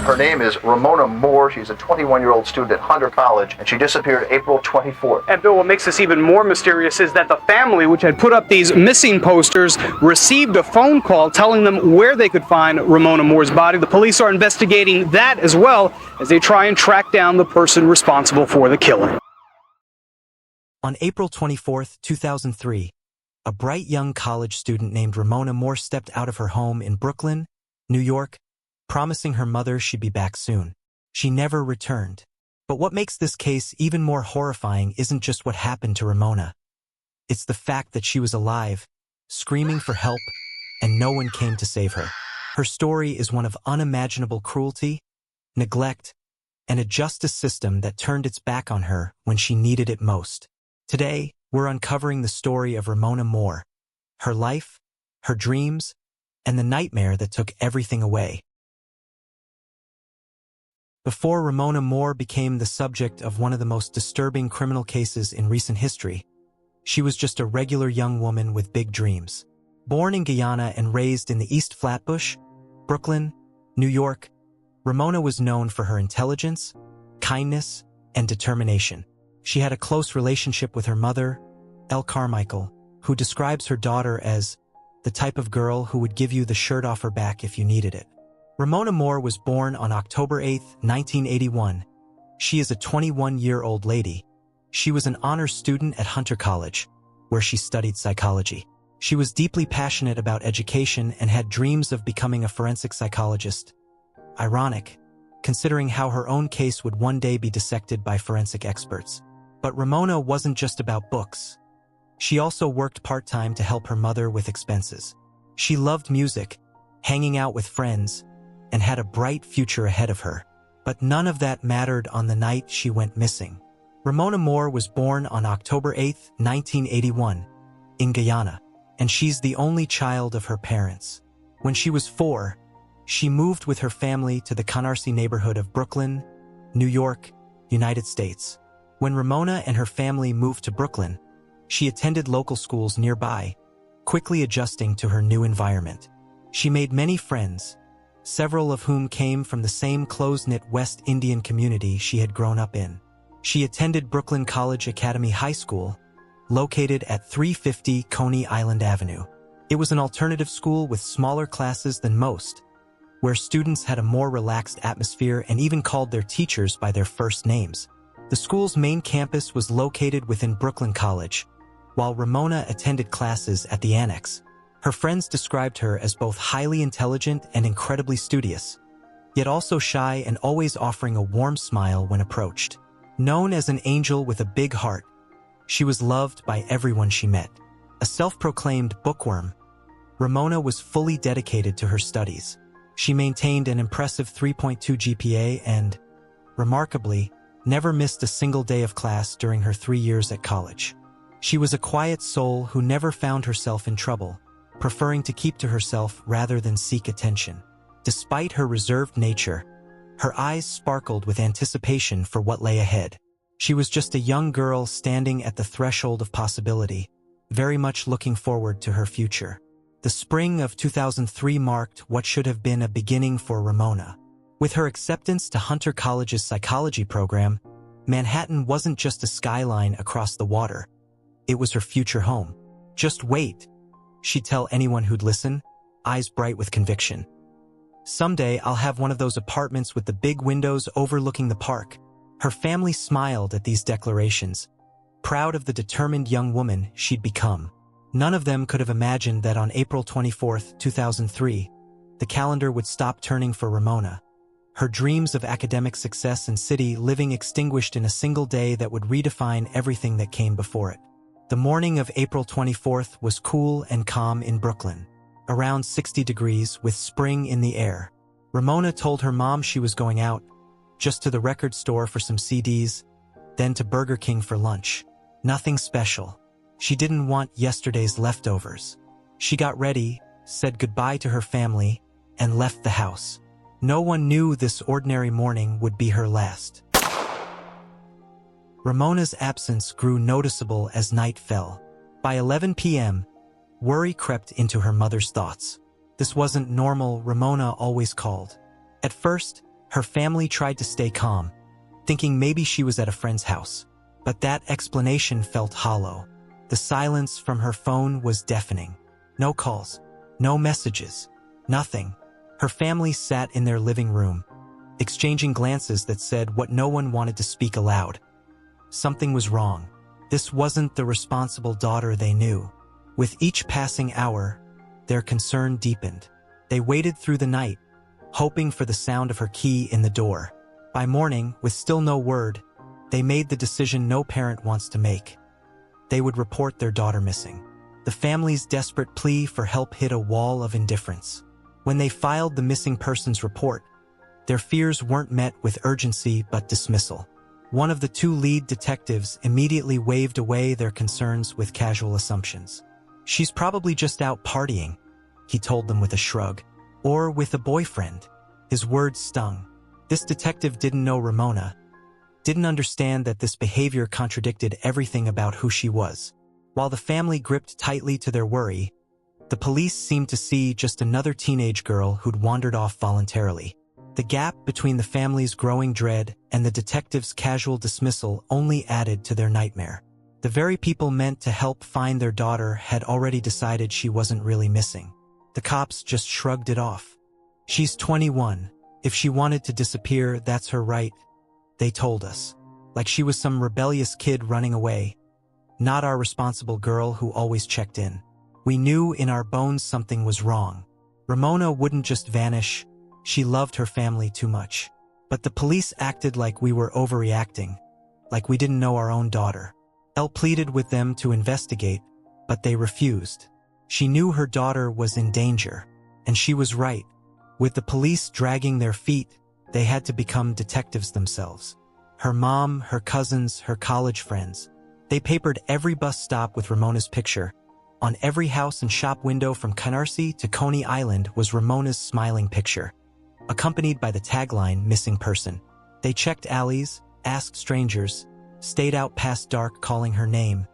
Her name is Ramona Moore. She's a 21-year-old student at Hunter College, and she disappeared April 24th. And Bill, what makes this even more mysterious is that the family, which had put up these missing posters, received a phone call telling them where they could find Ramona Moore's body. The police are investigating that as well as they try and track down the person responsible for the killing. On April 24, 2003, a bright young college student named Ramona Moore stepped out of her home in Brooklyn, New York, promising her mother she'd be back soon. She never returned. But what makes this case even more horrifying isn't just what happened to Ramona. It's the fact that she was alive, screaming for help, and no one came to save her. Her story is one of unimaginable cruelty, neglect, and a justice system that turned its back on her when she needed it most. Today, we're uncovering the story of Ramona Moore, her life, her dreams, and the nightmare that took everything away. Before Ramona Moore became the subject of one of the most disturbing criminal cases in recent history, she was just a regular young woman with big dreams. Born in Guyana and raised in the East Flatbush, Brooklyn, New York, Ramona was known for her intelligence, kindness, and determination. She had a close relationship with her mother, Elle Carmichael, who describes her daughter as the type of girl who would give you the shirt off her back if you needed it. Ramona Moore was born on October 8, 1981. She is a 21-year-old lady. She was an honors student at Hunter College, where she studied psychology. She was deeply passionate about education and had dreams of becoming a forensic psychologist. Ironic, considering how her own case would one day be dissected by forensic experts. But Ramona wasn't just about books. She also worked part-time to help her mother with expenses. She loved music, hanging out with friends, and had a bright future ahead of her. But none of that mattered on the night she went missing. Ramona Moore was born on October 8, 1981, in Guyana, and she's the only child of her parents. When she was 4, she moved with her family to the Canarsie neighborhood of Brooklyn, New York, United States. When Ramona and her family moved to Brooklyn, she attended local schools nearby, quickly adjusting to her new environment. She made many friends, several of whom came from the same close-knit West Indian community she had grown up in. She attended Brooklyn College Academy High School, located at 350 Coney Island Avenue. It was an alternative school with smaller classes than most, where students had a more relaxed atmosphere and even called their teachers by their first names. The school's main campus was located within Brooklyn College, while Ramona attended classes at the annex. Her friends described her as both highly intelligent and incredibly studious, yet also shy and always offering a warm smile when approached. Known as an angel with a big heart, she was loved by everyone she met. A self-proclaimed bookworm, Ramona was fully dedicated to her studies. She maintained an impressive 3.2 GPA and, remarkably, never missed a single day of class during her 3 years at college. She was a quiet soul who never found herself in trouble, preferring to keep to herself rather than seek attention. Despite her reserved nature, her eyes sparkled with anticipation for what lay ahead. She was just a young girl standing at the threshold of possibility, very much looking forward to her future. The spring of 2003 marked what should have been a beginning for Ramona. With her acceptance to Hunter College's psychology program, Manhattan wasn't just a skyline across the water. It was her future home. Just wait, she'd tell anyone who'd listen, eyes bright with conviction. Someday I'll have one of those apartments with the big windows overlooking the park. Her family smiled at these declarations, proud of the determined young woman she'd become. None of them could have imagined that on April 24, 2003, the calendar would stop turning for Ramona. Her dreams of academic success and city living extinguished in a single day that would redefine everything that came before it. The morning of April 24th was cool and calm in Brooklyn, around 60 degrees with spring in the air. Ramona told her mom she was going out, just to the record store for some CDs, then to Burger King for lunch. Nothing special. She didn't want yesterday's leftovers. She got ready, said goodbye to her family, and left the house. No one knew this ordinary morning would be her last. Ramona's absence grew noticeable as night fell. By 11 p.m., worry crept into her mother's thoughts. This wasn't normal, Ramona always called. At first, Her family tried to stay calm, thinking maybe she was at a friend's house. But that explanation felt hollow. The silence from her phone was deafening. No calls, no messages, nothing. Her family sat in their living room, exchanging glances that said what no one wanted to speak aloud. Something was wrong. This wasn't the responsible daughter they knew. With each passing hour, their concern deepened. They waited through the night, hoping for the sound of her key in the door. By morning, with still no word, they made the decision no parent wants to make. They would report their daughter missing. The family's desperate plea for help hit a wall of indifference. When they filed the missing persons report, their fears weren't met with urgency but dismissal. One of the two lead detectives immediately waved away their concerns with casual assumptions. "She's probably just out partying," he told them with a shrug. "Or with a boyfriend." His words stung. This detective didn't know Ramona, didn't understand that this behavior contradicted everything about who she was. While the family gripped tightly to their worry, the police seemed to see just another teenage girl who'd wandered off voluntarily. The gap between the family's growing dread and the detective's casual dismissal only added to their nightmare. The very people meant to help find their daughter had already decided she wasn't really missing. The cops just shrugged it off. "She's 21. If she wanted to disappear, that's her right," they told us. Like she was some rebellious kid running away. Not our responsible girl who always checked in. We knew in our bones something was wrong. Ramona wouldn't just vanish. She loved her family too much. But the police acted like we were overreacting, like we didn't know our own daughter. Elle pleaded with them to investigate, but they refused. She knew her daughter was in danger, and she was right. With the police dragging their feet, they had to become detectives themselves. Her mom, her cousins, her college friends. They papered every bus stop with Ramona's picture. On every house and shop window from Canarsie to Coney Island was Ramona's smiling picture, accompanied by the tagline, "Missing Person." They checked alleys, asked strangers, stayed out past dark calling her name,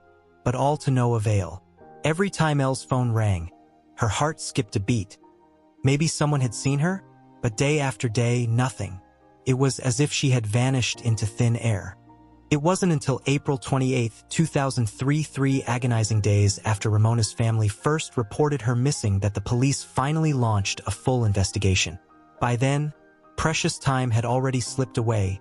but all to no avail. Every time Elle's phone rang, her heart skipped a beat. Maybe someone had seen her, but day after day, nothing. It was as if she had vanished into thin air. It wasn't until April 28, 2003, 3 agonizing days after Ramona's family first reported her missing, that the police finally launched a full investigation. By then, precious time had already slipped away,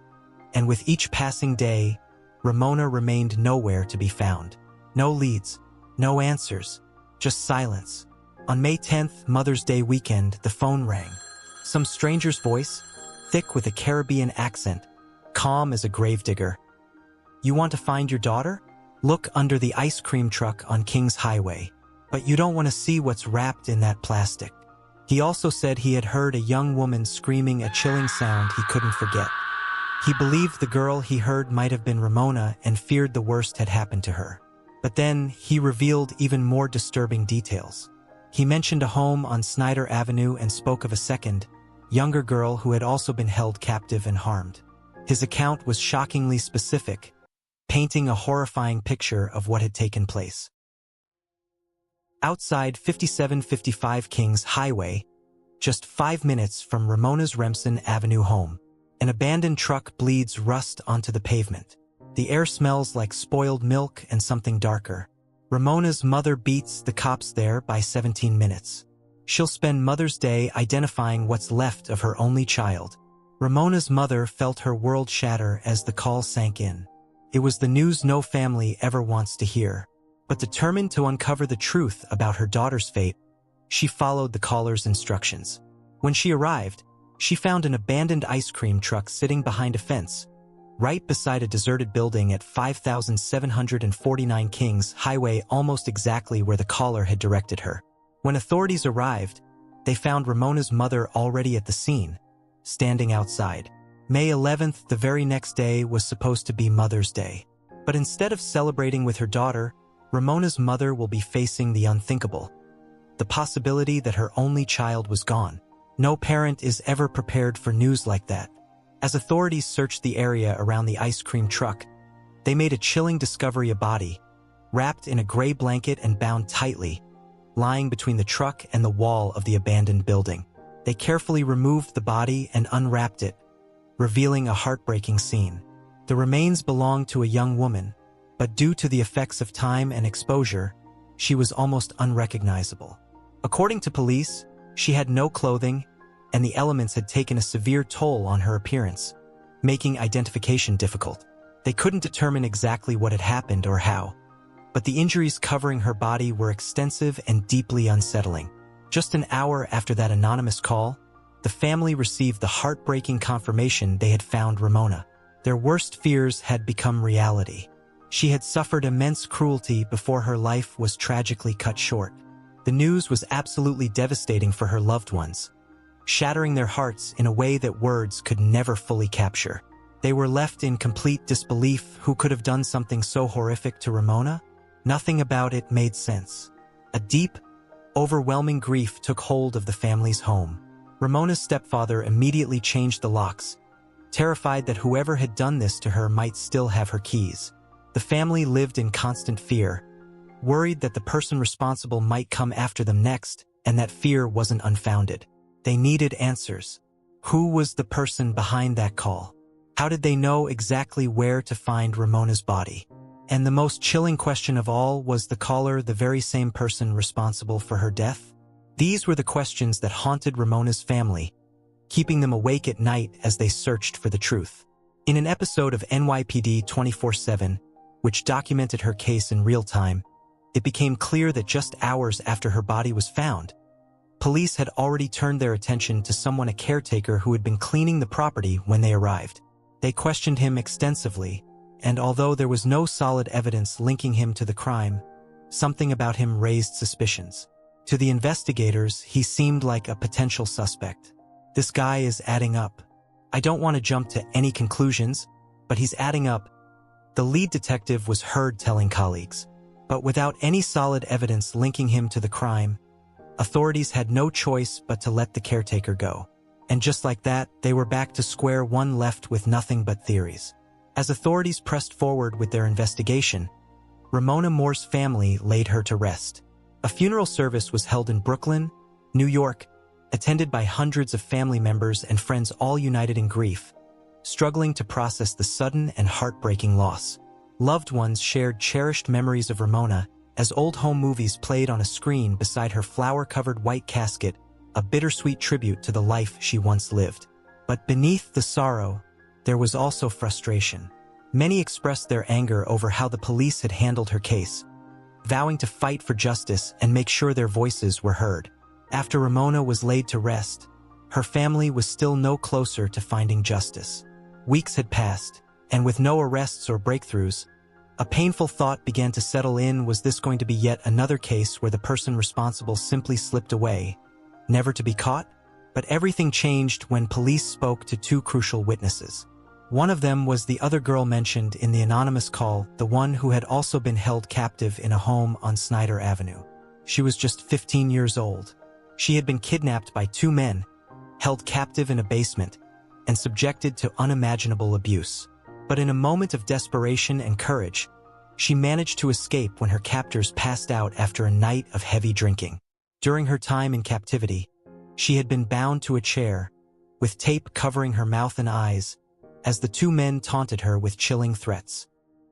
and with each passing day, Ramona remained nowhere to be found. No leads, no answers, just silence. On May 10th, Mother's Day weekend, the phone rang. Some stranger's voice, thick with a Caribbean accent, calm as a gravedigger. "You want to find your daughter? Look under the ice cream truck on Kings Highway. But you don't want to see what's wrapped in that plastic." He also said he had heard a young woman screaming a chilling sound he couldn't forget. He believed the girl he heard might have been Ramona and feared the worst had happened to her. But then he revealed even more disturbing details. He mentioned a home on Snyder Avenue and spoke of a second, younger girl who had also been held captive and harmed. His account was shockingly specific, painting a horrifying picture of what had taken place. Outside 5755 Kings Highway, just 5 minutes from Ramona's Remsen Avenue home, an abandoned truck bleeds rust onto the pavement. The air smells like spoiled milk and something darker. Ramona's mother beats the cops there by 17 minutes. She'll spend Mother's Day identifying what's left of her only child. Ramona's mother felt her world shatter as the call sank in. It was the news no family ever wants to hear. But determined to uncover the truth about her daughter's fate, she followed the caller's instructions. When she arrived, she found an abandoned ice cream truck sitting behind a fence, right beside a deserted building at 5749 Kings Highway, almost exactly where the caller had directed her. When authorities arrived, they found Ramona's mother already at the scene, standing outside. May 11th, the very next day, was supposed to be Mother's Day. But instead of celebrating with her daughter, Ramona's mother will be facing the unthinkable, the possibility that her only child was gone. No parent is ever prepared for news like that. As authorities searched the area around the ice cream truck, they made a chilling discovery: a body, wrapped in a gray blanket and bound tightly, lying between the truck and the wall of the abandoned building. They carefully removed the body and unwrapped it, revealing a heartbreaking scene. The remains belonged to a young woman, but due to the effects of time and exposure, she was almost unrecognizable. According to police, she had no clothing, and the elements had taken a severe toll on her appearance, making identification difficult. They couldn't determine exactly what had happened or how, but the injuries covering her body were extensive and deeply unsettling. Just an hour after that anonymous call, the family received the heartbreaking confirmation they had found Ramona. Their worst fears had become reality. She had suffered immense cruelty before her life was tragically cut short. The news was absolutely devastating for her loved ones, shattering their hearts in a way that words could never fully capture. They were left in complete disbelief. Who could have done something so horrific to Ramona? Nothing about it made sense. A deep, overwhelming grief took hold of the family's home. Ramona's stepfather immediately changed the locks, terrified that whoever had done this to her might still have her keys. The family lived in constant fear, worried that the person responsible might come after them next, and that fear wasn't unfounded. They needed answers. Who was the person behind that call? How did they know exactly where to find Ramona's body? And the most chilling question of all, was the caller the very same person responsible for her death? These were the questions that haunted Ramona's family, keeping them awake at night as they searched for the truth. In an episode of NYPD 24/7, which documented her case in real time, it became clear that just hours after her body was found, police had already turned their attention to someone, a caretaker who had been cleaning the property when they arrived. They questioned him extensively, and although there was no solid evidence linking him to the crime, something about him raised suspicions. To the investigators, he seemed like a potential suspect. This guy is adding up. I don't want to jump to any conclusions, but he's adding up, the lead detective was heard telling colleagues. But without any solid evidence linking him to the crime, authorities had no choice but to let the caretaker go. And just like that, they were back to square one, left with nothing but theories. As authorities pressed forward with their investigation, Ramona Moore's family laid her to rest. A funeral service was held in Brooklyn, New York, attended by hundreds of family members and friends, all united in grief, struggling to process the sudden and heartbreaking loss. Loved ones shared cherished memories of Ramona as old home movies played on a screen beside her flower-covered white casket, a bittersweet tribute to the life she once lived. But beneath the sorrow, there was also frustration. Many expressed their anger over how the police had handled her case, vowing to fight for justice and make sure their voices were heard. After Ramona was laid to rest, her family was still no closer to finding justice. Weeks had passed, and with no arrests or breakthroughs, a painful thought began to settle in. Was this going to be yet another case where the person responsible simply slipped away, never to be caught? But everything changed when police spoke to two crucial witnesses. One of them was the other girl mentioned in the anonymous call, the one who had also been held captive in a home on Snyder Avenue. She was just 15 years old. She had been kidnapped by two men, held captive in a basement, and subjected to unimaginable abuse. But in a moment of desperation and courage, she managed to escape when her captors passed out after a night of heavy drinking. During her time in captivity, she had been bound to a chair, with tape covering her mouth and eyes, as the two men taunted her with chilling threats.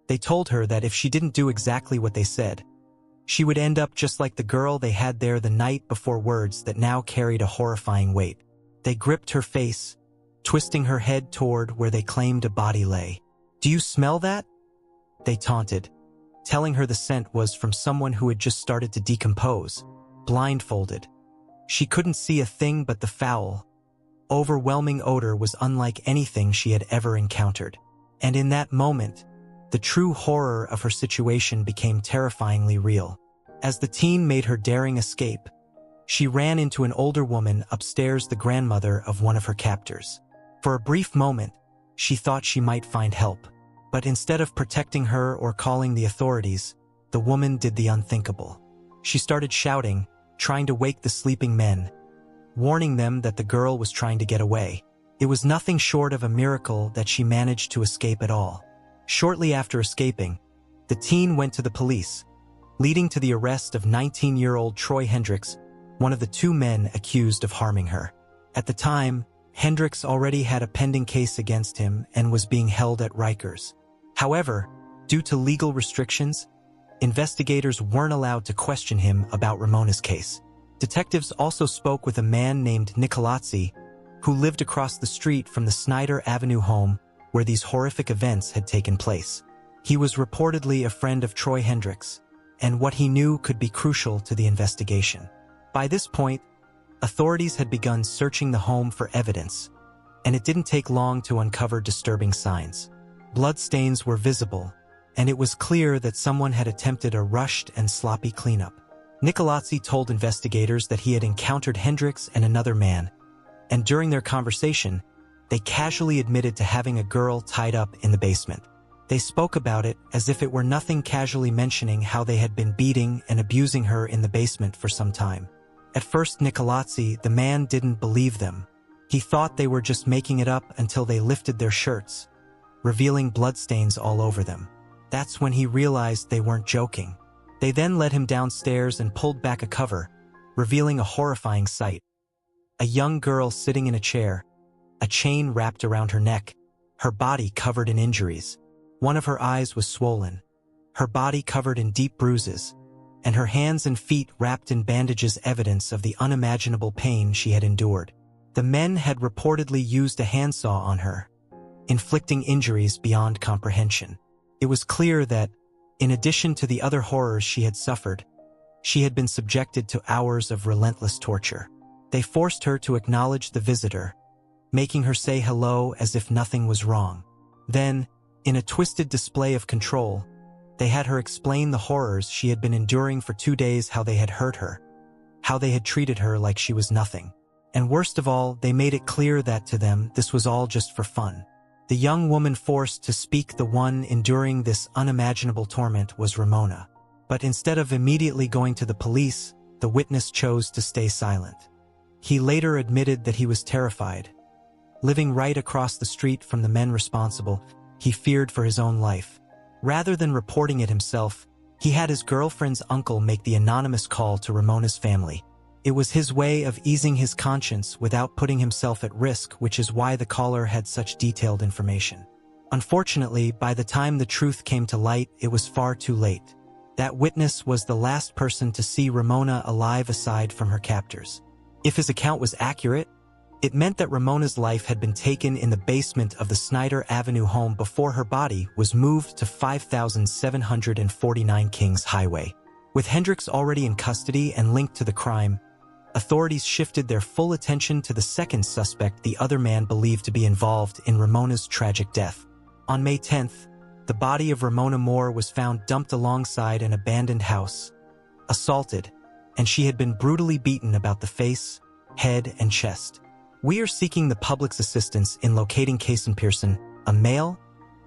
They told her that if she didn't do exactly what they said, she would end up just like the girl they had there the night before, words that now carried a horrifying weight. They gripped her face, twisting her head toward where they claimed a body lay. "Do you smell that?" they taunted, telling her the scent was from someone who had just started to decompose. Blindfolded, she couldn't see a thing, but the foul, overwhelming odor was unlike anything she had ever encountered. And in that moment, the true horror of her situation became terrifyingly real. As the teen made her daring escape, she ran into an older woman upstairs, the grandmother of one of her captors. For a brief moment, she thought she might find help. But instead of protecting her or calling the authorities, the woman did the unthinkable. She started shouting, trying to wake the sleeping men, warning them that the girl was trying to get away. It was nothing short of a miracle that she managed to escape at all. Shortly after escaping, the teen went to the police, leading to the arrest of 19-year-old Troy Hendricks, one of the two men accused of harming her. At the time, Hendricks already had a pending case against him and was being held at Rikers. However, due to legal restrictions, investigators weren't allowed to question him about Ramona's case. Detectives also spoke with a man named Nicolazzi, who lived across the street from the Snyder Avenue home where these horrific events had taken place. He was reportedly a friend of Troy Hendricks, and what he knew could be crucial to the investigation. By this point, authorities had begun searching the home for evidence, and it didn't take long to uncover disturbing signs. Bloodstains were visible, and it was clear that someone had attempted a rushed and sloppy cleanup. Nicolazzi told investigators that he had encountered Hendricks and another man, and during their conversation, they casually admitted to having a girl tied up in the basement. They spoke about it as if it were nothing, casually mentioning how they had been beating and abusing her in the basement for some time. At first, Nicolazzi, the man, didn't believe them. He thought they were just making it up until they lifted their shirts, revealing bloodstains all over them. That's when he realized they weren't joking. They then led him downstairs and pulled back a cover, revealing a horrifying sight. A young girl sitting in a chair, a chain wrapped around her neck, her body covered in injuries. One of her eyes was swollen, her body covered in deep bruises, and her hands and feet wrapped in bandages, evidence of the unimaginable pain she had endured. The men had reportedly used a handsaw on her, inflicting injuries beyond comprehension. It was clear that, in addition to the other horrors she had suffered, she had been subjected to hours of relentless torture. They forced her to acknowledge the visitor, making her say hello as if nothing was wrong. Then, in a twisted display of control, they had her explain the horrors she had been enduring for 2 days, how they had hurt her, how they had treated her like she was nothing. And worst of all, they made it clear that to them, this was all just for fun. The young woman forced to speak, the one enduring this unimaginable torment, was Ramona. But instead of immediately going to the police, the witness chose to stay silent. He later admitted that he was terrified. Living right across the street from the men responsible, he feared for his own life. Rather than reporting it himself, he had his girlfriend's uncle make the anonymous call to Ramona's family. It was his way of easing his conscience without putting himself at risk, which is why the caller had such detailed information. Unfortunately, by the time the truth came to light, it was far too late. That witness was the last person to see Ramona alive aside from her captors. If his account was accurate, it meant that Ramona's life had been taken in the basement of the Snyder Avenue home before her body was moved to 5749 Kings Highway. With Hendricks already in custody and linked to the crime, authorities shifted their full attention to the second suspect, the other man believed to be involved in Ramona's tragic death. On May 10th, the body of Ramona Moore was found dumped alongside an abandoned house, assaulted, and she had been brutally beaten about the face, head, and chest. We are seeking the public's assistance in locating Cason Pearson, a male,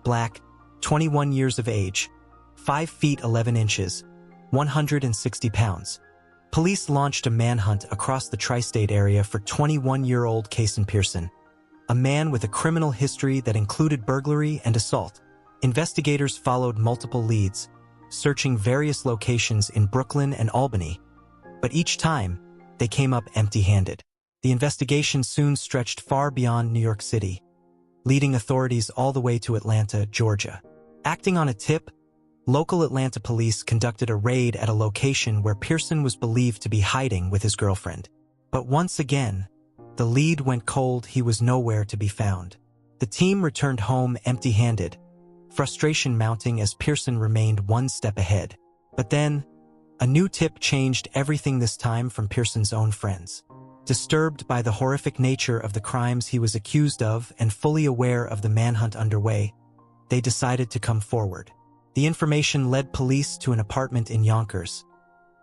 black, 21 years of age, 5 feet 11 inches, 160 pounds. Police launched a manhunt across the tri-state area for 21-year-old Cason Pearson, a man with a criminal history that included burglary and assault. Investigators followed multiple leads, searching various locations in Brooklyn and Albany, but each time, they came up empty-handed. The investigation soon stretched far beyond New York City, leading authorities all the way to Atlanta, Georgia. Acting on a tip, local Atlanta police conducted a raid at a location where Pearson was believed to be hiding with his girlfriend. But once again, the lead went cold. He was nowhere to be found. The team returned home empty-handed, frustration mounting as Pearson remained one step ahead. But then, a new tip changed everything, this time from Pearson's own friends. Disturbed by the horrific nature of the crimes he was accused of and fully aware of the manhunt underway, they decided to come forward. The information led police to an apartment in Yonkers,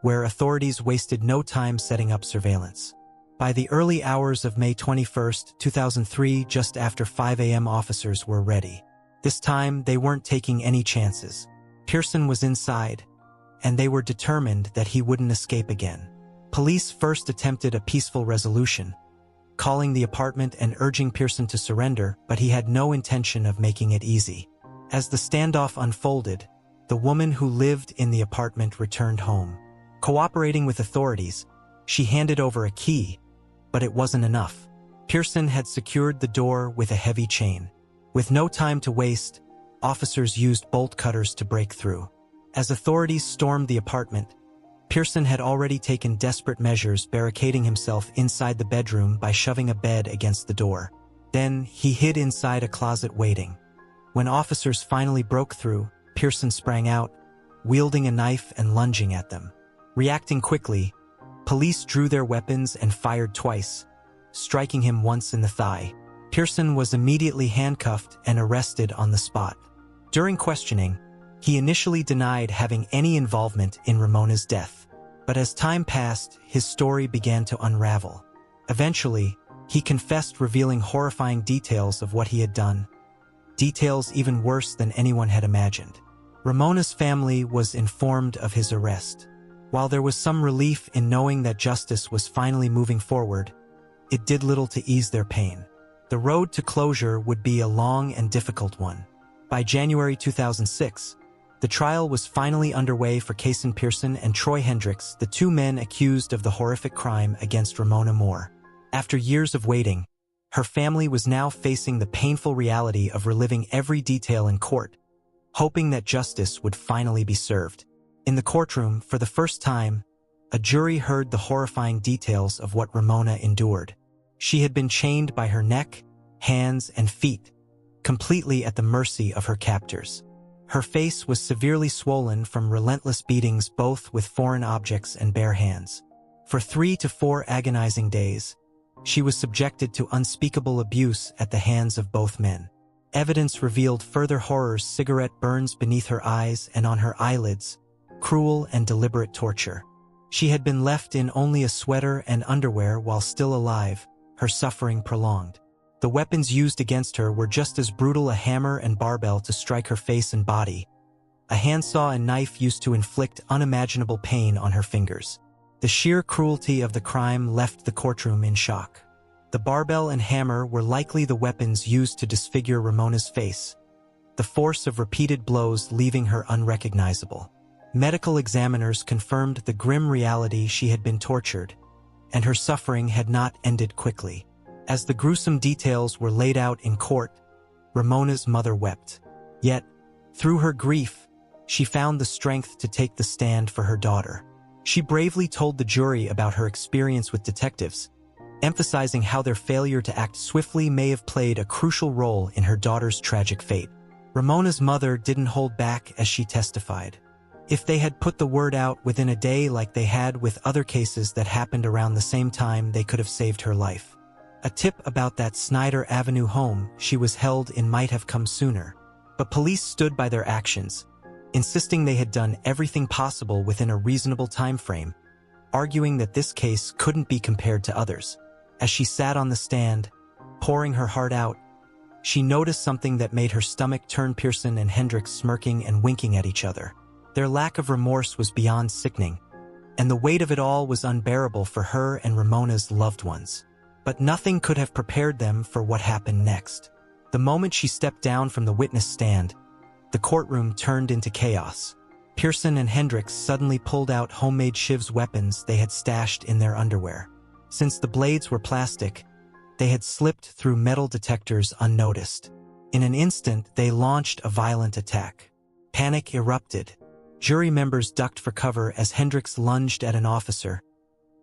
where authorities wasted no time setting up surveillance. By the early hours of May 21, 2003, just after 5 a.m., officers were ready. This time, they weren't taking any chances. Pearson was inside, and they were determined that he wouldn't escape again. Police first attempted a peaceful resolution, calling the apartment and urging Pearson to surrender, but he had no intention of making it easy. As the standoff unfolded, the woman who lived in the apartment returned home. Cooperating with authorities, she handed over a key, but it wasn't enough. Pearson had secured the door with a heavy chain. With no time to waste, officers used bolt cutters to break through. As authorities stormed the apartment, Pearson had already taken desperate measures, barricading himself inside the bedroom by shoving a bed against the door. Then, he hid inside a closet waiting. When officers finally broke through, Pearson sprang out, wielding a knife and lunging at them. Reacting quickly, police drew their weapons and fired twice, striking him once in the thigh. Pearson was immediately handcuffed and arrested on the spot. During questioning, he initially denied having any involvement in Ramona's death. But as time passed, his story began to unravel. Eventually, he confessed, revealing horrifying details of what he had done. Details even worse than anyone had imagined. Ramona's family was informed of his arrest. While there was some relief in knowing that justice was finally moving forward, it did little to ease their pain. The road to closure would be a long and difficult one. By January 2006, the trial was finally underway for Kason Pearson and Troy Hendricks, the two men accused of the horrific crime against Ramona Moore. After years of waiting, her family was now facing the painful reality of reliving every detail in court, hoping that justice would finally be served. In the courtroom, for the first time, a jury heard the horrifying details of what Ramona endured. She had been chained by her neck, hands, and feet, completely at the mercy of her captors. Her face was severely swollen from relentless beatings, both with foreign objects and bare hands. For 3 to 4 agonizing days, she was subjected to unspeakable abuse at the hands of both men. Evidence revealed further horrors: cigarette burns beneath her eyes and on her eyelids, cruel and deliberate torture. She had been left in only a sweater and underwear while still alive, her suffering prolonged. The weapons used against her were just as brutal: a hammer and barbell to strike her face and body, a handsaw and knife used to inflict unimaginable pain on her fingers. The sheer cruelty of the crime left the courtroom in shock. The barbell and hammer were likely the weapons used to disfigure Ramona's face, the force of repeated blows leaving her unrecognizable. Medical examiners confirmed the grim reality: she had been tortured, and her suffering had not ended quickly. As the gruesome details were laid out in court, Ramona's mother wept. Yet, through her grief, she found the strength to take the stand for her daughter. She bravely told the jury about her experience with detectives, emphasizing how their failure to act swiftly may have played a crucial role in her daughter's tragic fate. Ramona's mother didn't hold back as she testified. If they had put the word out within a day like they had with other cases that happened around the same time, they could have saved her life. A tip about that Snyder Avenue home she was held in might have come sooner. But police stood by their actions, insisting they had done everything possible within a reasonable time frame, arguing that this case couldn't be compared to others. As she sat on the stand, pouring her heart out, she noticed something that made her stomach turn: Pearson and Hendricks smirking and winking at each other. Their lack of remorse was beyond sickening, and the weight of it all was unbearable for her and Ramona's loved ones. But nothing could have prepared them for what happened next. The moment she stepped down from the witness stand, the courtroom turned into chaos. Pearson and Hendricks suddenly pulled out homemade Shiv's weapons they had stashed in their underwear. Since the blades were plastic, they had slipped through metal detectors unnoticed. In an instant, they launched a violent attack. Panic erupted. Jury members ducked for cover as Hendricks lunged at an officer,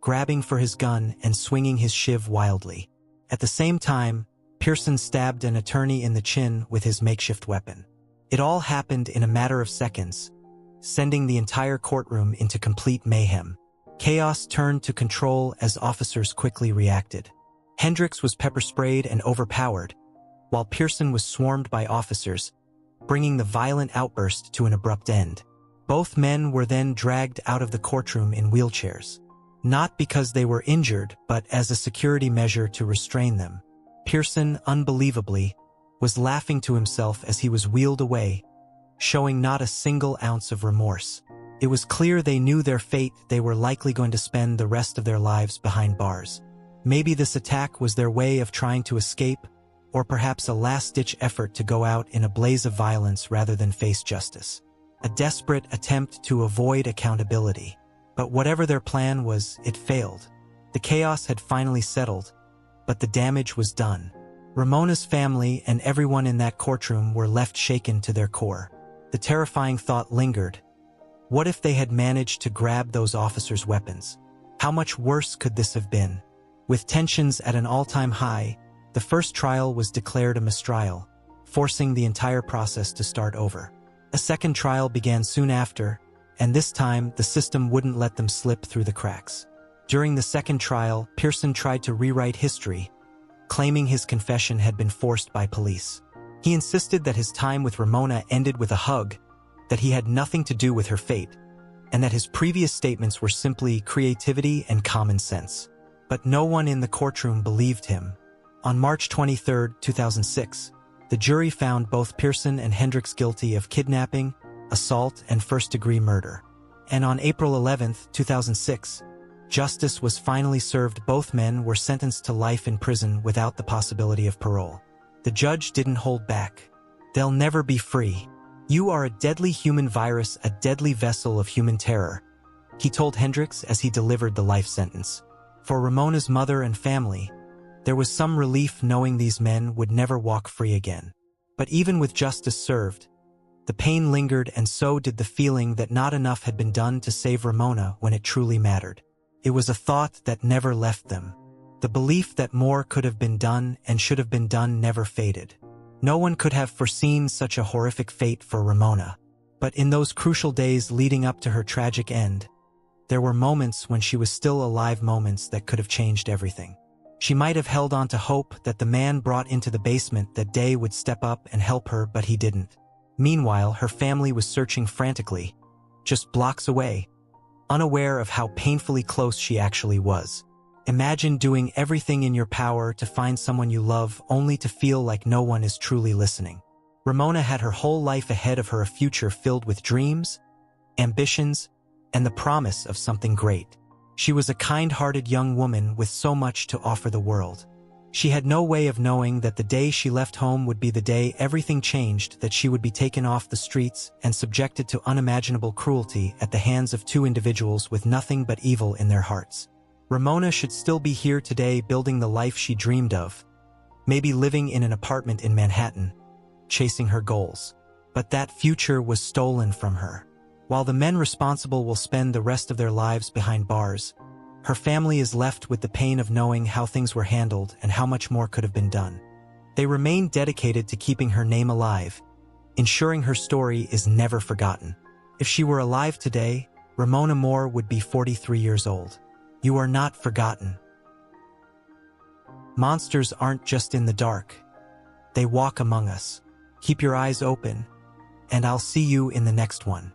grabbing for his gun and swinging his Shiv wildly. At the same time, Pearson stabbed an attorney in the chin with his makeshift weapon. It all happened in a matter of seconds, sending the entire courtroom into complete mayhem. Chaos turned to control as officers quickly reacted. Hendricks was pepper-sprayed and overpowered, while Pearson was swarmed by officers, bringing the violent outburst to an abrupt end. Both men were then dragged out of the courtroom in wheelchairs. Not because they were injured, but as a security measure to restrain them. Pearson, unbelievably, was laughing to himself as he was wheeled away, showing not a single ounce of remorse. It was clear they knew their fate. They were likely going to spend the rest of their lives behind bars. Maybe this attack was their way of trying to escape, or perhaps a last-ditch effort to go out in a blaze of violence rather than face justice. A desperate attempt to avoid accountability. But whatever their plan was, it failed. The chaos had finally settled, but the damage was done. Ramona's family and everyone in that courtroom were left shaken to their core. The terrifying thought lingered. What if they had managed to grab those officers' weapons? How much worse could this have been? With tensions at an all-time high, the first trial was declared a mistrial, forcing the entire process to start over. A second trial began soon after, and this time the system wouldn't let them slip through the cracks. During the second trial, Pearson tried to rewrite history, claiming his confession had been forced by police. He insisted that his time with Ramona ended with a hug, that he had nothing to do with her fate, and that his previous statements were simply creativity and common sense. But no one in the courtroom believed him. On March 23, 2006, the jury found both Pearson and Hendricks guilty of kidnapping, assault, and first-degree murder. And on April 11, 2006, justice was finally served. Both men were sentenced to life in prison without the possibility of parole. The judge didn't hold back. They'll never be free. You are a deadly human virus, a deadly vessel of human terror, he told Hendricks as he delivered the life sentence. For Ramona's mother and family, there was some relief knowing these men would never walk free again. But even with justice served, the pain lingered, and so did the feeling that not enough had been done to save Ramona when it truly mattered. It was a thought that never left them. The belief that more could have been done and should have been done never faded. No one could have foreseen such a horrific fate for Ramona. But in those crucial days leading up to her tragic end, there were moments when she was still alive, moments that could have changed everything. She might have held on to hope that the man brought into the basement that day would step up and help her, but he didn't. Meanwhile, her family was searching frantically, just blocks away, unaware of how painfully close she actually was. Imagine doing everything in your power to find someone you love, only to feel like no one is truly listening. Ramona had her whole life ahead of her, a future filled with dreams, ambitions, and the promise of something great. She was a kind-hearted young woman with so much to offer the world. She had no way of knowing that the day she left home would be the day everything changed, that she would be taken off the streets and subjected to unimaginable cruelty at the hands of two individuals with nothing but evil in their hearts. Ramona should still be here today, building the life she dreamed of, maybe living in an apartment in Manhattan, chasing her goals. But that future was stolen from her. While the men responsible will spend the rest of their lives behind bars, her family is left with the pain of knowing how things were handled and how much more could have been done. They remain dedicated to keeping her name alive, ensuring her story is never forgotten. If she were alive today, Ramona Moore would be 43 years old. You are not forgotten. Monsters aren't just in the dark. They walk among us. Keep your eyes open, and I'll see you in the next one.